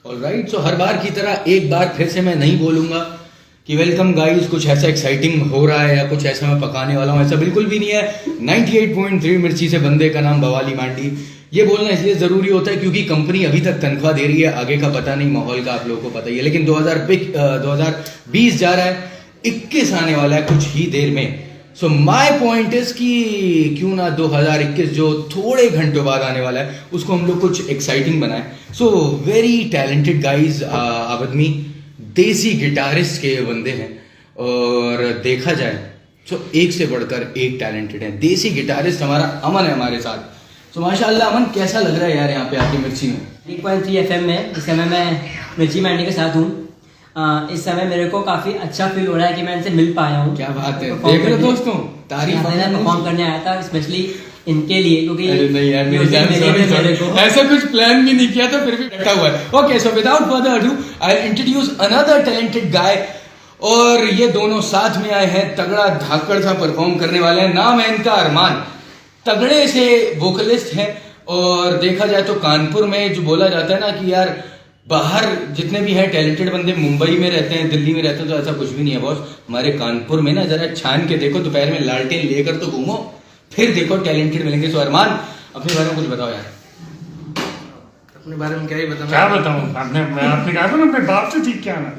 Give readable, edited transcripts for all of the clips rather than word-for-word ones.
Alright, सो हर बार की तरह एक बार फिर से मैं नहीं बोलूंगा कि वेलकम गाइस, कुछ ऐसा एक्साइटिंग हो रहा है या कुछ ऐसा मैं पकाने वाला हूँ, ऐसा बिल्कुल भी नहीं है। 98.3 मिर्ची से बंदे का नाम बवाली मांडी। ये बोलना इसलिए ज़रूरी होता है क्योंकि कंपनी अभी तक तनख्वाह दे रही है, आगे का पता नहीं, माहौल का आप लोगों को पता ही है। लेकिन 2020 जा रहा है, 21 आने वाला है कुछ ही देर में। सो माई पॉइंट इज कि क्यों ना 2021 जो थोड़े घंटों बाद आने वाला है उसको हम लोग कुछ एक्साइटिंग बनाए। सो वेरी टैलेंटेड गाइज, आबदमी देसी गिटारिस्ट के बंदे हैं और देखा जाए तो एक से बढ़कर एक टैलेंटेड है। देसी गिटारिस्ट हमारा अमन है हमारे साथ। तो माशाल्लाह अमन, कैसा लग रहा है यार यहाँ पे आके मिर्ची में? 3.3 FM में इस समय मैं मिर्ची मांडी के साथ हूँ। इस समय मेरे को काफी अच्छा फील हो रहा है कि मैं इनसे मिल पाया हूँ। क्या बात है, देख रहे हो दोस्तों, तारीफ परफॉर्म करने आया था स्पेशली इनके लिए, क्योंकि नहीं यार मेरी जान, ऐसा कुछ प्लान भी नहीं किया था, फिर भी डटा हुआ है। Okay, so without further ado I introduce another talented guy. और ये दोनों साथ में आए हैं, तगड़ा धाकड़ सा परफॉर्म करने वाले हैं। नाम है इनका अरमान, तगड़े से वोकलिस्ट हैं। और देखा जाए तो कानपुर में जो बोला जाता है ना कि यार बाहर जितने भी हैं टैलेंटेड बंदे मुंबई में रहते हैं, दिल्ली में रहते हैं, तो ऐसा कुछ भी नहीं है बॉस। हमारे कानपुर में ना जरा छान के देखो, दोपहर में लालटेन लेकर तो घूमो, फिर देखो टैलेंटेड मिलेंगे। सो अरमान, अपने बारे में कुछ बताओ यार। अपने बारे में क्या ही बताऊं? क्या बताऊं? आपने कहा था ना अपने बाप से सीख के आना।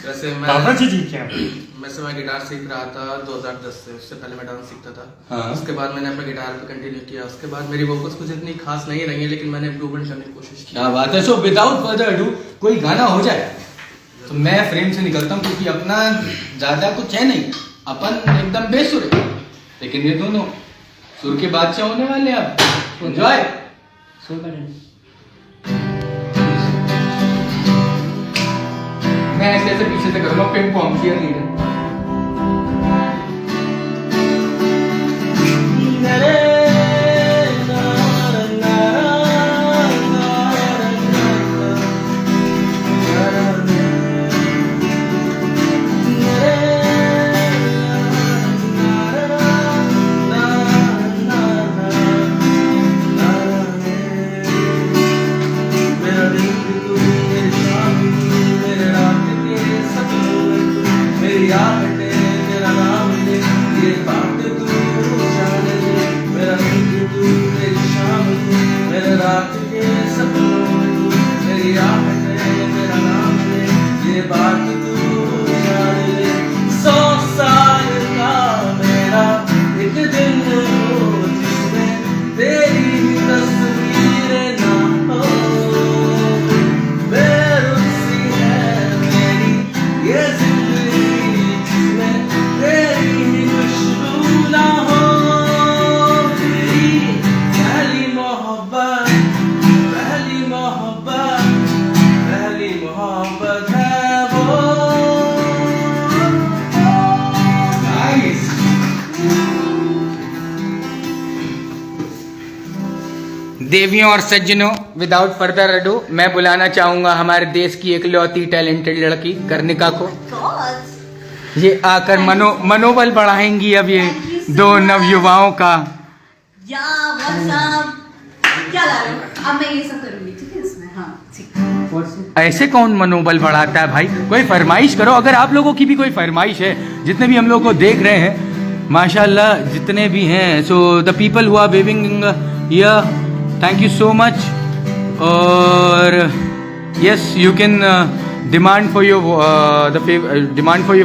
वैसे बाबा से सीख के आना। मैं गिटार सीख रहा था 2010 से। उससे पहले मैं डांस सीखता था। हाँ। उसके बाद मैंने अपना गिटार पे कंटिन्यू किया। उसके बाद मेरी वोकल्स कुछ इतनी खास नहीं रही है, लेकिन मैंने इम्प्रूवमेंट करने की कोशिश की। क्या बात है। सो विदाउट फर्दर अडू कोई गाना हो जाए तो मैं फ्रेम से निकलता हूँ, क्योंकि अपना ज्यादा कुछ है नहीं, अपन एकदम बेसुर है। लेकिन ये दोनों सुर के बादशाह होने वाले हैं। अब एंजॉय। मैं ऐसे ऐसे पीछे से करूंगा, पिंग पॉन्ग किया नहीं है। देवियों और सज्जनों, विदाउट फर्दर अडू मैं बुलाना चाहूंगा हमारे देश की एकलौती टैलेंटेड लड़की कर्णिका को। ये आकर मनोबल बढ़ाएंगी अब ये दो नवयुवाओं का। क्या ला रहे हो? अब मैं ये सब करूंगी, ठीक है इसमें? हाँ ठीक। ऐसे कौन मनोबल बढ़ाता है भाई? कोई फरमाइश करो, अगर आप लोगों की भी कोई फरमाइश है, जितने भी हम लोग को देख रहे हैं माशाल्लाह जितने भी हैं, so the people who are waving here, thank you so much. और yes, you can demand for your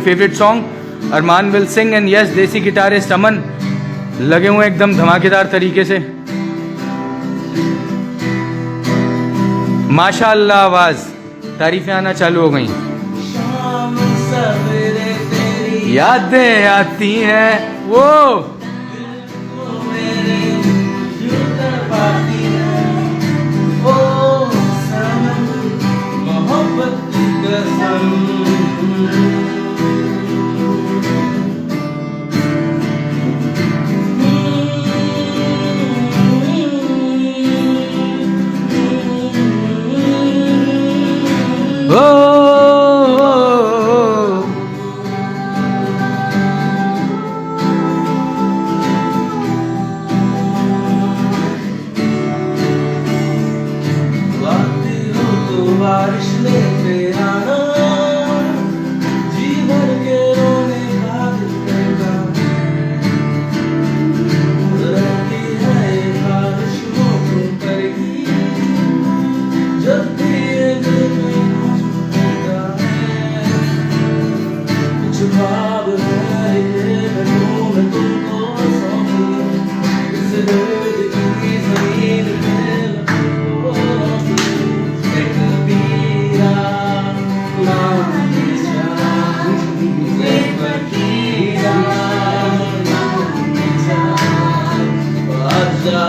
favourite song. Arman will sing and yes, desi guitarist Aman लगे हुए एकदम धमाकेदार तरीके से। माशाल्लाह, आवाज तारीफें आना चालू हो गई। यादें आती हैं वो दर्द की ज़मीन पे एक पीरा माने जा, एक पीरा माने जा, आजा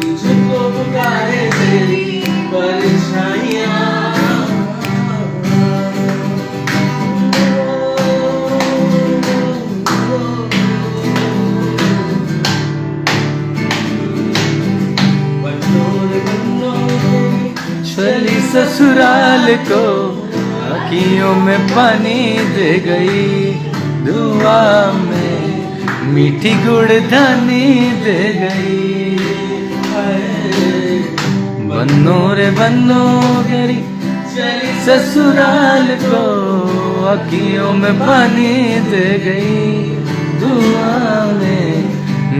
तुझको पुकारे तेरी परेशानियाँ। चली ससुराल को आँखियों में पानी दे गई, दुआ में मीठी गुड़धानी दे गई। बन्नो रे बन्नो गरी चली ससुराल को आँखियों में पानी दे गई, दुआ में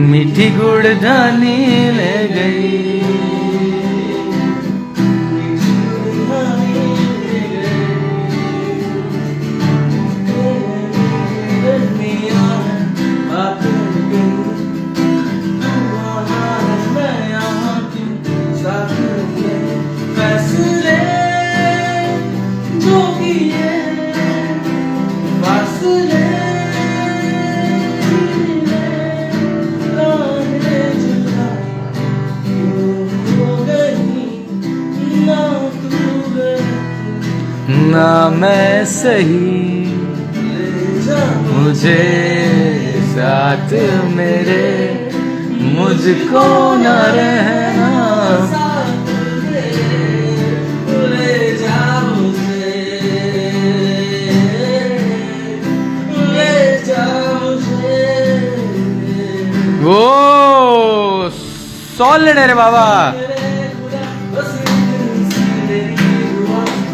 मीठी गुड़धानी ले गई। ना मैं सही मुझे साथ मेरे, मुझको न रहना ले जा मुझे, ले जा मुझे। वो सॉलिड है रे बाबा।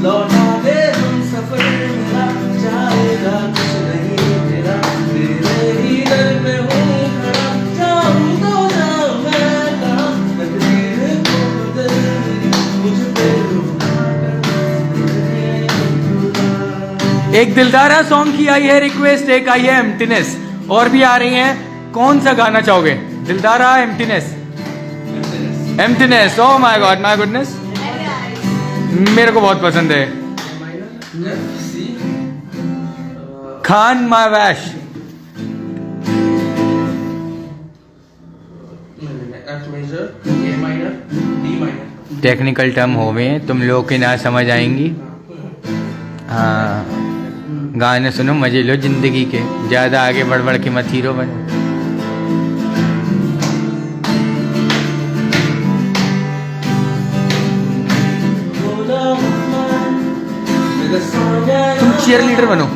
लौटा दे हम सफर मेरा, जाएगा कुछ नहीं तेरा, तेरे ही दर पे हूँ खड़ा, जाऊँ तो जाऊँ मैं कहाँ, तकदीर को बदल मेरी, मुझ पे रुका कर। एक दिलदारा सॉन्ग की आई है रिक्वेस्ट, एक आई है एम्प्टीनेस, और भी आ रही हैं। कौन सा गाना चाहोगे? Dildaara, emptiness? Emptiness. Oh my god, my goodness, मेरे को बहुत पसंद है। खान माय वैश। F major, A minor, D minor. Technical term हो गए हैं, तुम लोग की ना समझ आएंगी। हाँ, गाने सुनो, मजे लो जिंदगी के, ज्यादा आगे बढ़ बढ़ के मत हीरो बनो। तुम चीयर लीडर बनो।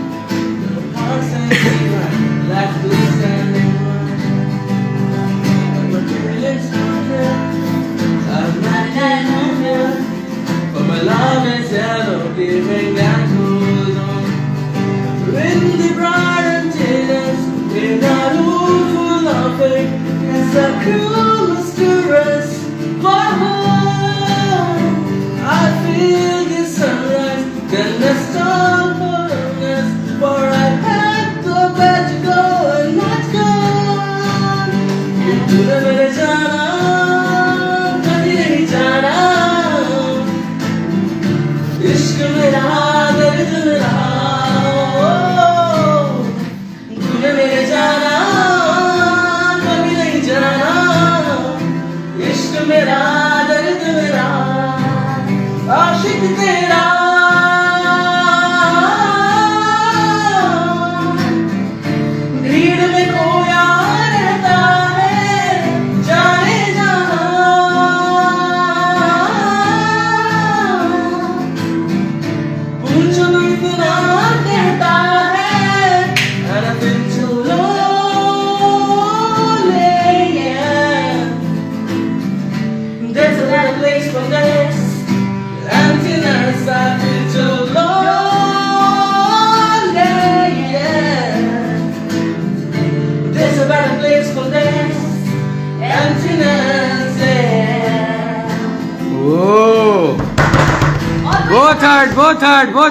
बहुत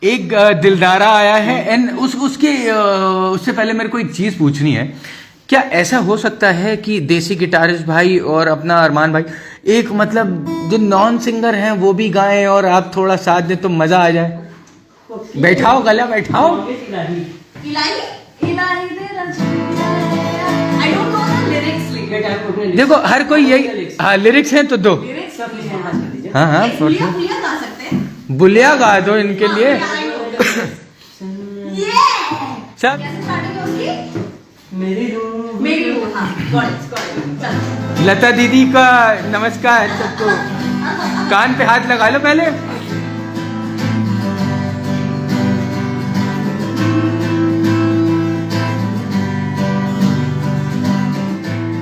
एक दिलदारा आया है एंड उसके उससे पहले मेरे को एक चीज़ पूछनी है क्या ऐसा हो सकता है कि देसी गिटारिस्ट भाई और अपना अरमान भाई एक मतलब जो नॉन सिंगर हैं वो भी गाएं और आप थोड़ा साथ दें तो मजा आ जाए? बैठाओ गला बैठाओ। इलाही इलाही तेरा चेहरा। I don't know the lyrics लेकिन देखो हर कोई यही, हाँ लिरिक्स हैं तो दो। lyrics हाँ हाँ बुलिया बुलिया गा सकते हैं। बुलिया गा दो इनके लिए। ये सब कैसे स्टार्टिंग होगी? मेरी रूह मेरी रूह, हाँ got it चलो। लता दीदी का नमस्कार सबको। कान पे हाथ लगा लो पहले।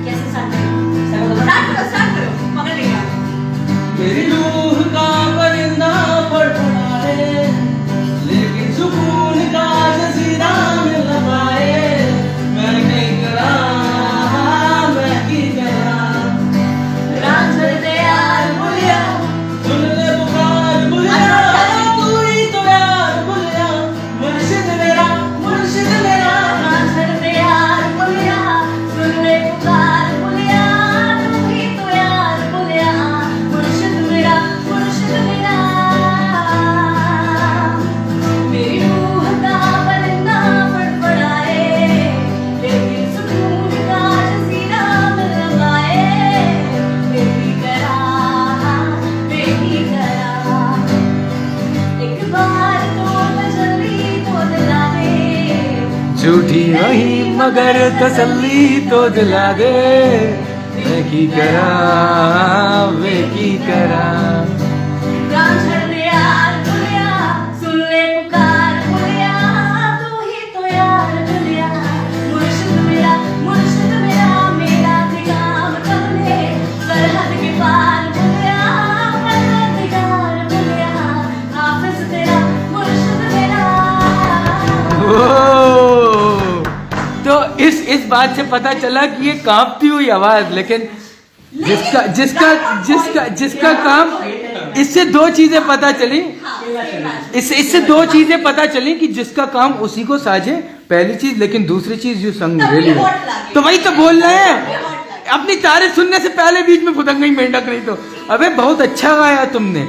कैसे स्टार्ट करो स्टार्ट करो पकड़ लेगा। मेरी रूह का परिंदा फड़फड़ाए, लेकिन सुकून का जजीरा मिल न पाए। मैं नहीं करा, मैं की करा। रात भर यार बुलिया सुन ले पुकार बुलिया, तू ही तो यार बुलिया। मुर्शिद मेरा रात भर यार बुलिया सुन ले पुकार बुलिया तू ही तो यार बुलिया मुर्शिद मेरा मेरी रूह का परिंदा फड़फड़ाए, लेकिन सुकून का जजीरा मिल न पाए। बेबी करा एक बार तो तसल्ली तो दिला दे। झूठी वही मगर तसल्ली तो दिला दे। मैं की करा वे की करा। प्राण छड़ दे यार बुलिया सुन ले पुकार बुलिया तू ही तो यार बुलिया मुर्शिद मेरा मेरा ठिकाना कर ले सरहद के पार बुलिया परवरदिगार बुलिया हाफिज तेरा मुर्शिद मेरा। ओ, तो इस बात से पता चला कि ये कांपती हुई आवाज, लेकिन जिसका जिसका जिसका जिसका काम, इससे दो चीजें पता चली। इससे दो चीजें पता चली कि जिसका काम उसी को साझे, पहली चीज, लेकिन दूसरी चीज यू संग रियली। तो वही तो बोल रहे हैं, अपनी तारीफ सुनने से पहले बीच में फुदक गई मेंढक नहीं तो। अबे बहुत अच्छा गाया तुमने,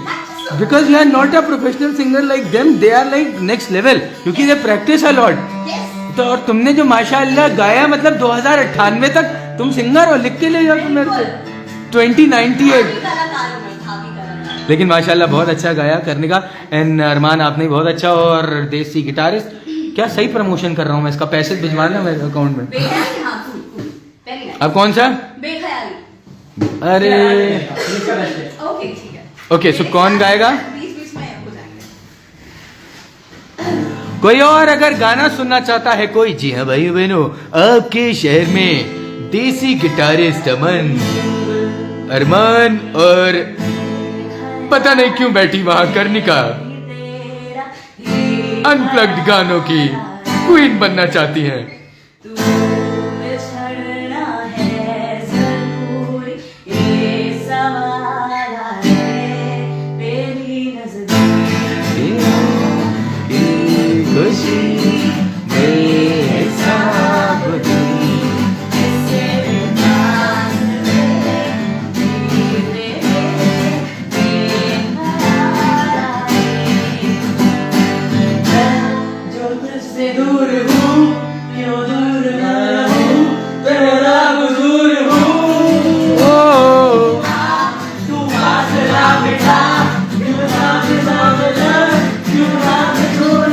because you are not a professional singer like them, they are like next level, क्योंकि दे प्रैक्टिस अ लॉट। तो और तुमने जो माशाअल्लाह गाया, मतलब 2098 तक तुम सिंगर हो, लिख के ले जाओ तुम मेरे से 2098। लेकिन माशाल्लाह बहुत अच्छा गाया करने का। एंड अरमान आपने बहुत अच्छा, और देसी गिटारिस्ट। क्या सही प्रमोशन कर रहा हूँ मैं, इसका पैसे भिजवाना मेरे अकाउंट में। अब कौन सा? बेख्याली। अरे ओके ठीक है। ओके, सो कौन गाएगा? बीच में हो जाएंगे। कोई और अगर गाना सुनना चाहता है कोई, जी हाँ भाई बहनों, आपके शहर में देसी गिटारिस्ट अरमान और पता नहीं क्यों बैठी वहां कर्णिका अनप्लग्ड गानों की क्वीन बनना चाहती हैं। दूर हूँ, क्यों दूर मैं हूँ, तेरा हुजूर हूँ। तू फासला बिठा, क्यों फासला बिठा, क्यों हाथ छोड़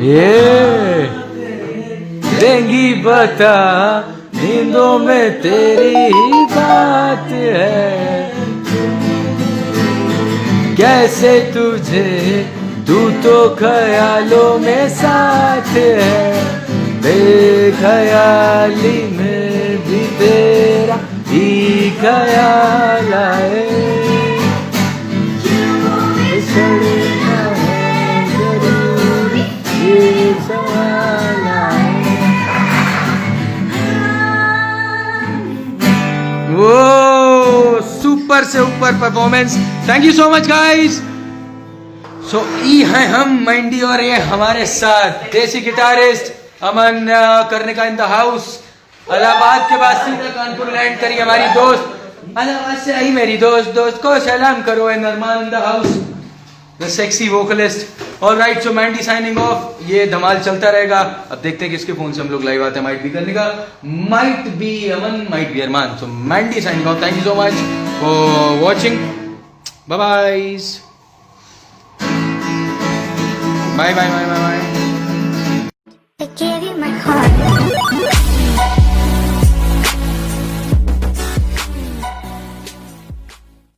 ये देंगी बता, नींदों में तेरी ही बात है। कैसे तुझे, तू तो ख्यालों में साथ है। बेख्याली में भी तेरा ही ख्याल आए। छोड़ना है जरूरी ये से ऊपर performance. Thank you so much guys. So ई हैं हम मैंडी और ये हमारे साथ देसी गिटारिस्ट अमन करने का इन द हाउस। इलाहाबाद के बाद सीधा कानपुर लैंड करी हमारी दोस्त, इलाहाबाद से आई मेरी दोस्त को सलाम करो। And Arman in the house, the sexy vocalist. Alright, so Mandy signing off. ये धमाल चलता रहेगा। अब देखते हैं किसके फोन से हम लोग लाइव आते हैं। माइट बी करने का, might be Aman, might be Arman. So Mandy signing off. Thank you so much for watching. Bye bye bye bye bye bye. I gave you my heart.